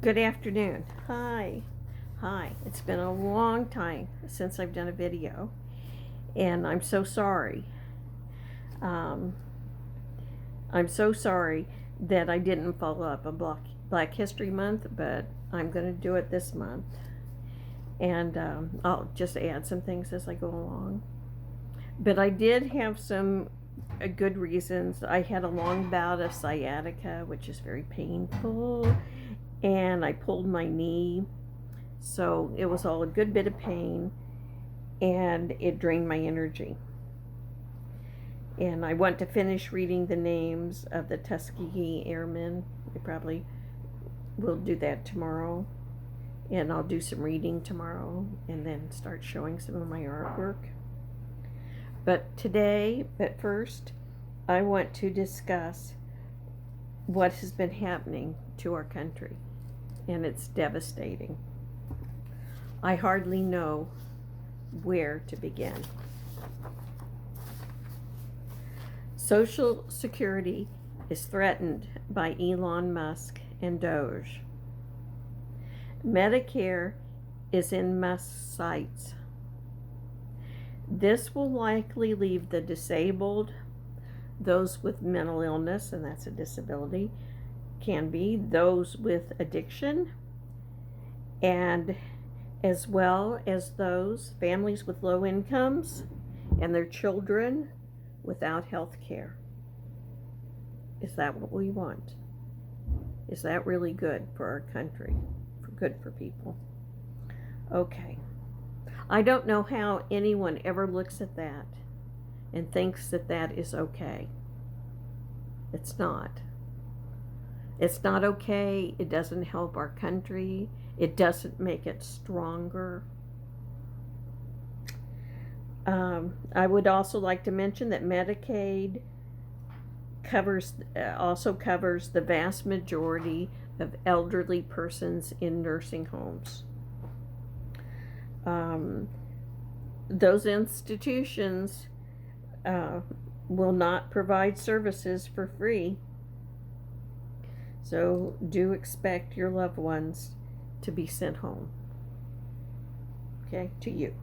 Good afternoon. Hi. It's been a long time since I've done a video, and I'm so sorry. Um, I'm so sorry that I didn't follow up on Black History Month, but I'm going to do it this month. And I'll just add some things as I go along. But I did have some good reasons. I had a long bout of sciatica, which is very painful, and I pulled my knee. So it was all a good bit of pain, and it drained my energy. And I want to finish reading the names of the Tuskegee Airmen. I probably will do that tomorrow. And I'll do some reading tomorrow and then start showing some of my artwork. But first, I want to discuss what has been happening to our country. And it's devastating. I hardly know where to begin. Social Security is threatened by Elon Musk and Doge. Medicare is in Musk's sights. This will likely leave the disabled, those with mental illness, and that's a disability, can be, those with addiction, and as well as those families with low incomes and their children without health care. Is that what we want? Is that really good for our country? Good for people? Okay. I don't know how anyone ever looks at that and thinks that that is okay. It's not. It's not okay. It doesn't help our country. It doesn't make it stronger. I would also like to mention that Medicaid also covers the vast majority of elderly persons in nursing homes. Those institutions will not provide services for free. So do expect your loved ones to be sent home. Okay, to you.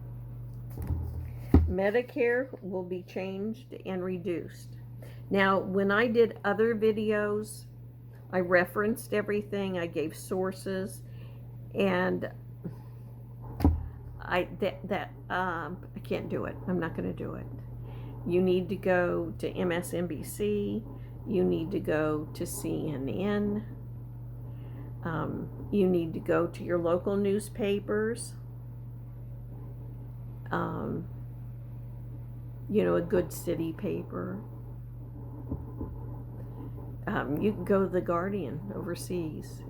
Medicare will be changed and reduced. Now, when I did other videos, I referenced everything, I gave sources, and I can't do it. I'm not going to do it. You need to go to MSNBC. You need to go to CNN. You need to go to your local newspapers. A good city paper. You can go to the Guardian overseas,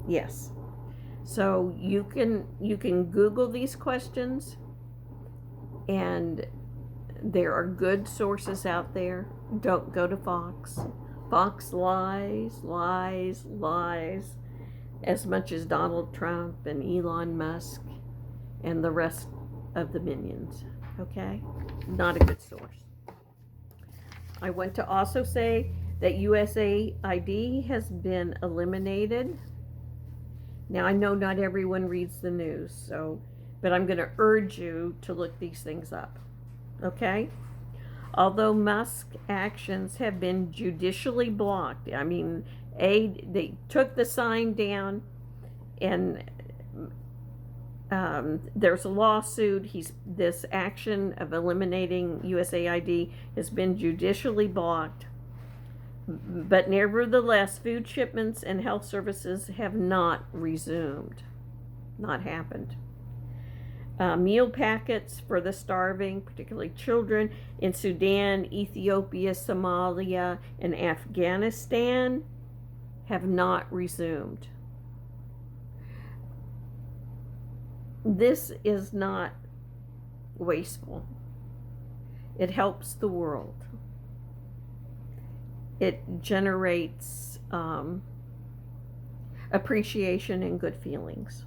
Yes. So you can Google these questions, and there are good sources out there. Don't go to Fox. Fox lies as much as Donald Trump and Elon Musk and the rest of the minions. Okay? Not a good source. I want to also say that USAID has been eliminated. Now, I know not everyone reads the news, but I'm going to urge you to look these things up. Okay? Although Musk's actions have been judicially blocked, they took the sign down, and there's a lawsuit. This action of eliminating USAID has been judicially blocked, but nevertheless, food shipments and health services have not resumed. Not happened. Meal packets for the starving, particularly children, in Sudan, Ethiopia, Somalia, and Afghanistan have not resumed. This is not wasteful. It helps the world. It generates appreciation and good feelings.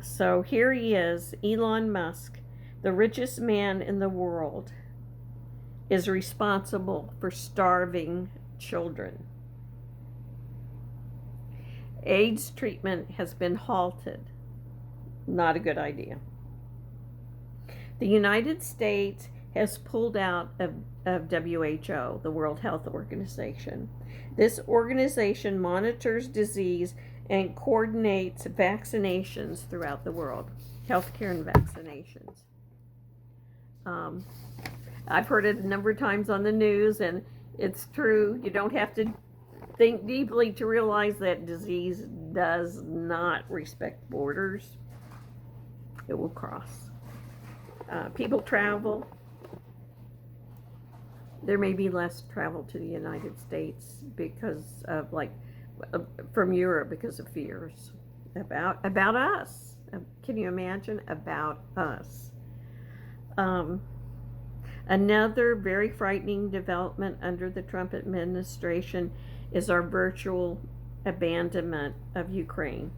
So here he is, Elon Musk, the richest man in the world, is responsible for starving children. AIDS treatment has been halted. Not a good idea. The United States has pulled out of WHO, the World Health Organization. This organization monitors disease and coordinates vaccinations throughout the world, healthcare and vaccinations. I've heard it a number of times on the news, and it's true. You don't have to think deeply to realize that disease does not respect borders. It will cross. People travel. There may be less travel to the United States because of, from Europe, because of fears about us. Can you imagine? About us. Another very frightening development under the Trump administration is our virtual abandonment of Ukraine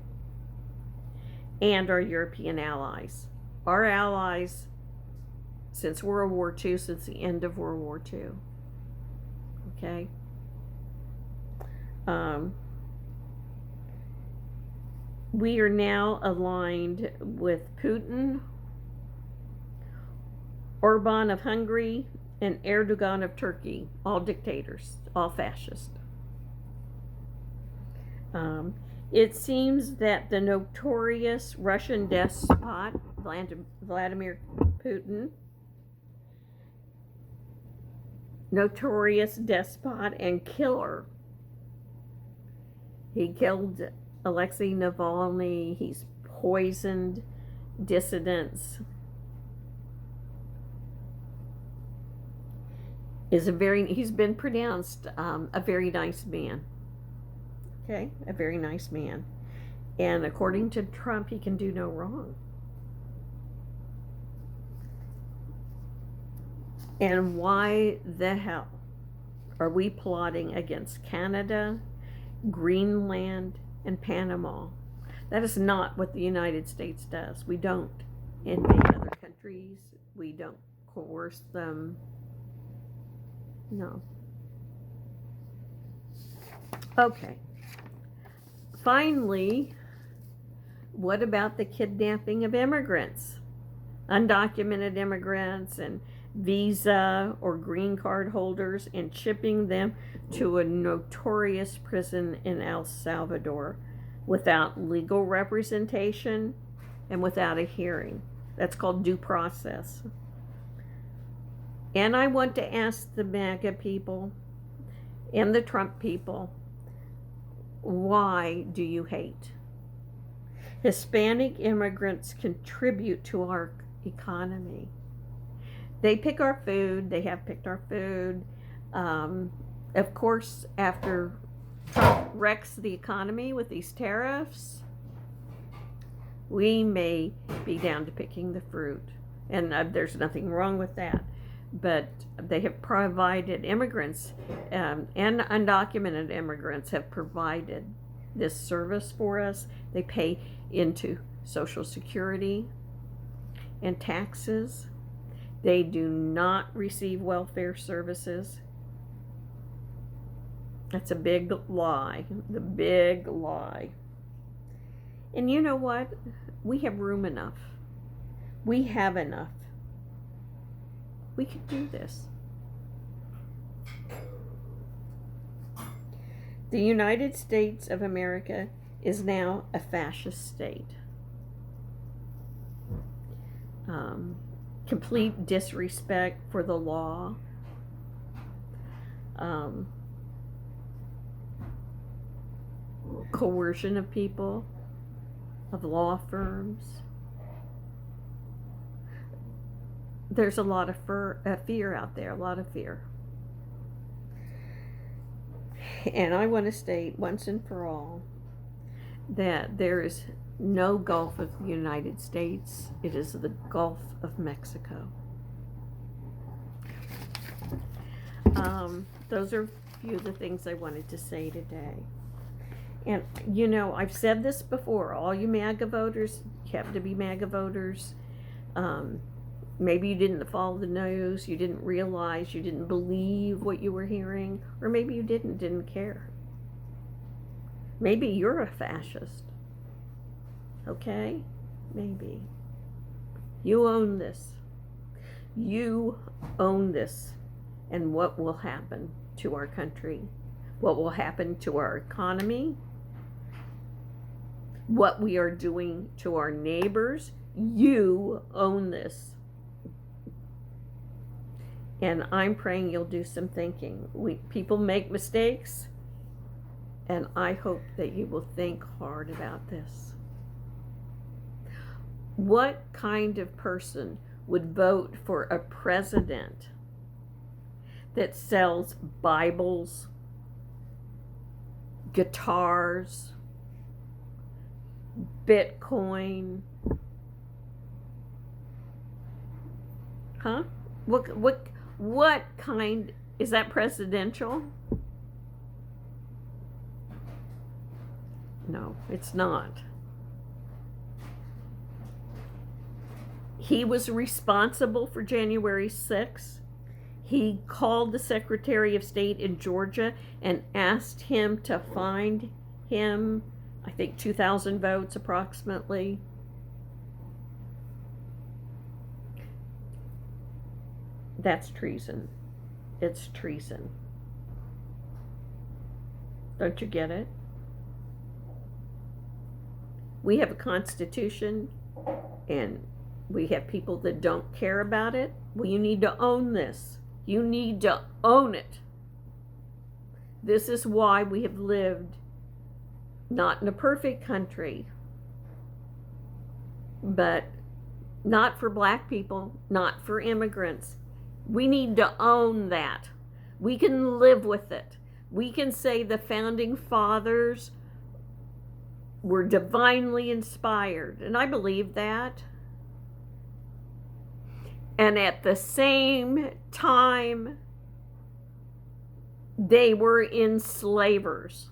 and our European allies. Our allies since World War II, since the end of World War II. Okay? We are now aligned with Putin, Orban of Hungary, and Erdogan of Turkey, all dictators, all fascist. It seems that the notorious Russian despot, Vladimir Putin, notorious despot and killer. He killed Alexei Navalny. He's poisoned dissidents. He's been pronounced a very nice man. Okay, a very nice man. And according to Trump, he can do no wrong. And why the hell are we plotting against Canada, Greenland, and Panama? That is not what the United States does. We don't invade other countries. We don't coerce them. No. Okay. Finally, what about the kidnapping of immigrants? Undocumented immigrants and visa or green card holders, and shipping them to a notorious prison in El Salvador without legal representation and without a hearing. That's called due process. And I want to ask the MAGA people and the Trump people, why do you hate? Hispanic immigrants contribute to our economy. They pick our food. They have picked our food. Of course, after Trump wrecks the economy with these tariffs, we may be down to picking the fruit. And there's nothing wrong with that. But they have provided immigrants and undocumented immigrants have provided this service for us. They pay into Social Security and taxes. They do not receive welfare services. That's a big lie. The big lie. And you know what? We have room enough. We have enough. We could do this. The United States of America is now a fascist state. Complete disrespect for the law. Coercion of people, of law firms. There's a lot of fear out there, a lot of fear. And I want to state once and for all that there is no Gulf of the United States. It is the Gulf of Mexico. Those are a few of the things I wanted to say today. And, you know, I've said this before. All you MAGA voters, you happen to be MAGA voters, Maybe you didn't follow the news, you didn't realize, you didn't believe what you were hearing, or maybe you didn't care. Maybe you're a fascist. Okay? Maybe. You own this. You own this. And what will happen to our country? What will happen to our economy? What we are doing to our neighbors? You own this. And I'm praying you'll do some thinking. People make mistakes, and I hope that you will think hard about this. What kind of person would vote for a president that sells Bibles, guitars, Bitcoin? Huh? What kind, is that presidential? No, it's not. He was responsible for January 6th. He called the Secretary of State in Georgia and asked him to find him, I think 2,000 votes approximately. That's treason. It's treason. Don't you get it? We have a constitution, and we have people that don't care about it. Well, you need to own this. You need to own it. This is why we have lived not in a perfect country, but not for black people, not for immigrants. We need to own that. We can live with it. We can say the founding fathers were divinely inspired, and I believe that. And at the same time, they were enslavers.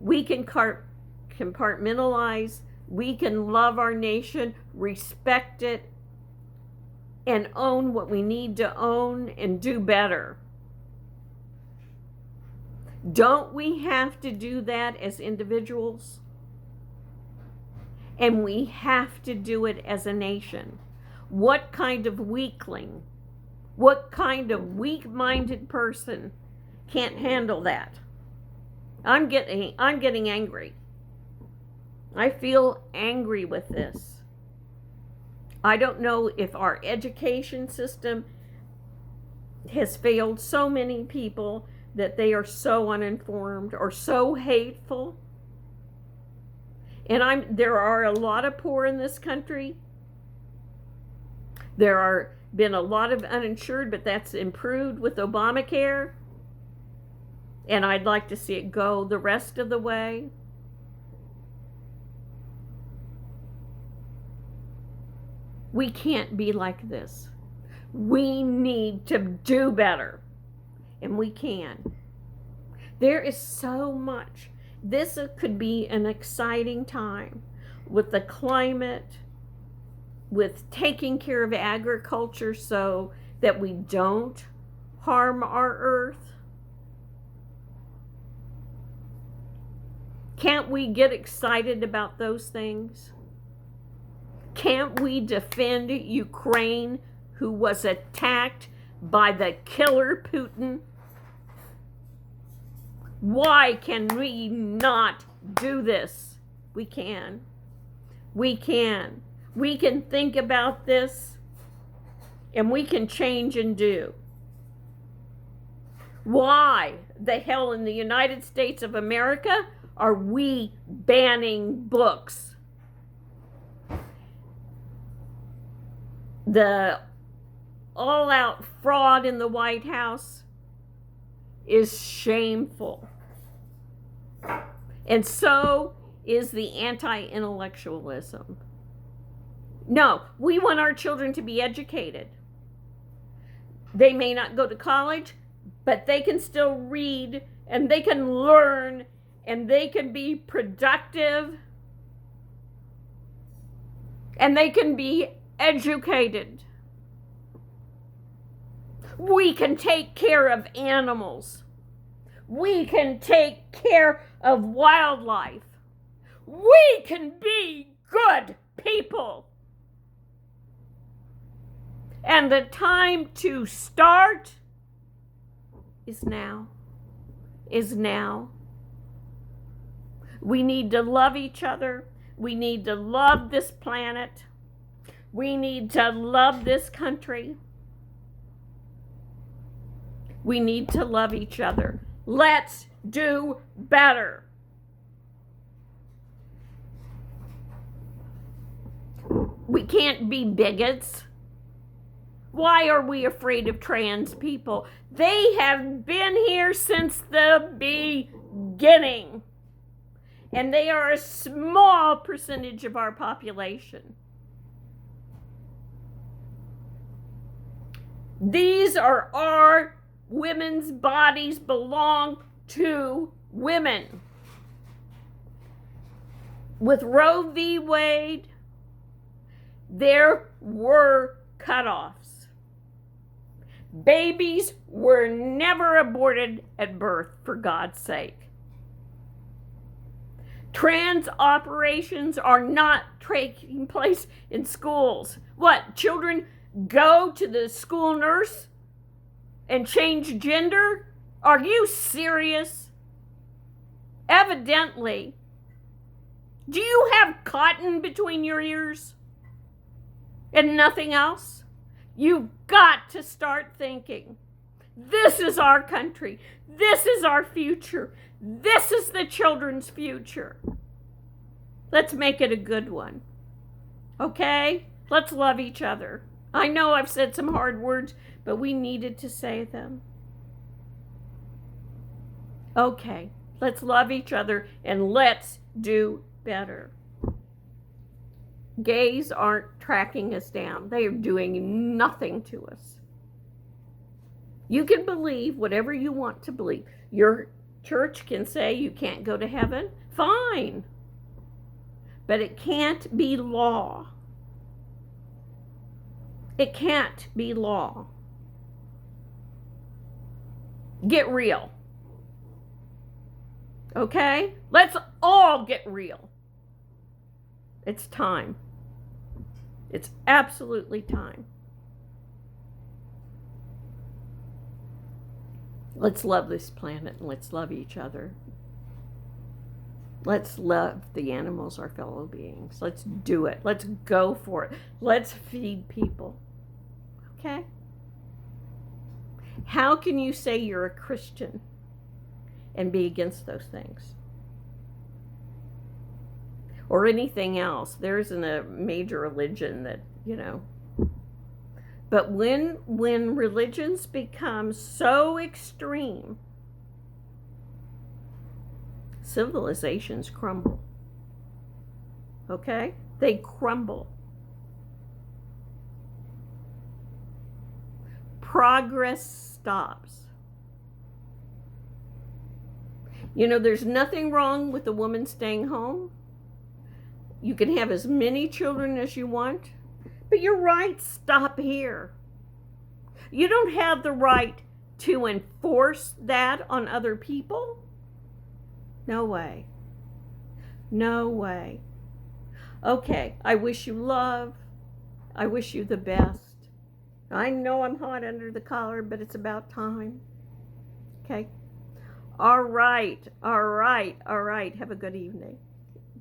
We can compartmentalize. We can love our nation, respect it, and own what we need to own and do better. Don't we have to do that as individuals? And we have to do it as a nation. What kind of weakling, what kind of weak-minded person can't handle that? I'm getting angry. I feel angry with this. I don't know if our education system has failed so many people that they are so uninformed or so hateful. And there are a lot of poor in this country. There are been a lot of uninsured, but that's improved with Obamacare. And I'd like to see it go the rest of the way. We can't be like this. We need to do better. And we can. There is so much. This could be an exciting time with the climate, with taking care of agriculture so that we don't harm our earth. Can't we get excited about those things? Can't we defend Ukraine, who was attacked by the killer Putin? Why can we not do this? We can. We can. We can think about this, and we can change and do. Why the hell in the United States of America are we banning books? The all-out fraud in the White House is shameful. And so is the anti-intellectualism. No, we want our children to be educated. They may not go to college, but they can still read, and they can learn, and they can be productive, and they can be educated. We can take care of animals. We can take care of wildlife. We can be good people. And the time to start is now. Is now. We need to love each other. We need to love this planet. We need to love this country. We need to love each other. Let's do better. We can't be bigots. Why are we afraid of trans people? They have been here since the beginning. And they are a small percentage of our population. These are our women's bodies, belong to women. With Roe v. Wade, there were cutoffs. Babies were never aborted at birth, for God's sake. Trans operations are not taking place in schools. What, children go to the school nurse and change gender? Are you serious? Evidently. Do you have cotton between your ears and nothing else? You've got to start thinking. This is our country. This is our future. This is the children's future. Let's make it a good one. Okay? Let's love each other. I know I've said some hard words, but we needed to say them. Okay, let's love each other and let's do better. Gays aren't tracking us down. They are doing nothing to us. You can believe whatever you want to believe. Your church can say you can't go to heaven. Fine. But it can't be law. It can't be law. Get real. Okay? Let's all get real. It's time. It's absolutely time. Let's love this planet and let's love each other. Let's love the animals, our fellow beings. Let's do it. Let's go for it. Let's feed people. Okay? How can you say you're a Christian and be against those things? Or anything else. There isn't a major religion that, But when religions become so extreme, civilizations crumble. Okay? They crumble. Progress stops. There's nothing wrong with a woman staying home. You can have as many children as you want, but your rights stop here. You don't have the right to enforce that on other people. No way. No way. Okay, I wish you love. I wish you the best. I know I'm hot under the collar, but it's about time. Okay? All right. Have a good evening.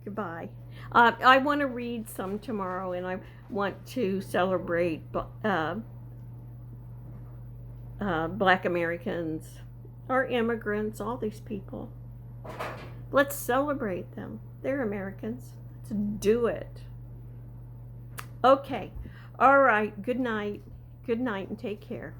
Goodbye. I want to read some tomorrow, and I want to celebrate Black Americans, our immigrants, all these people. Let's celebrate them. They're Americans. Let's do it. Okay. All right. Good night. Good night and take care.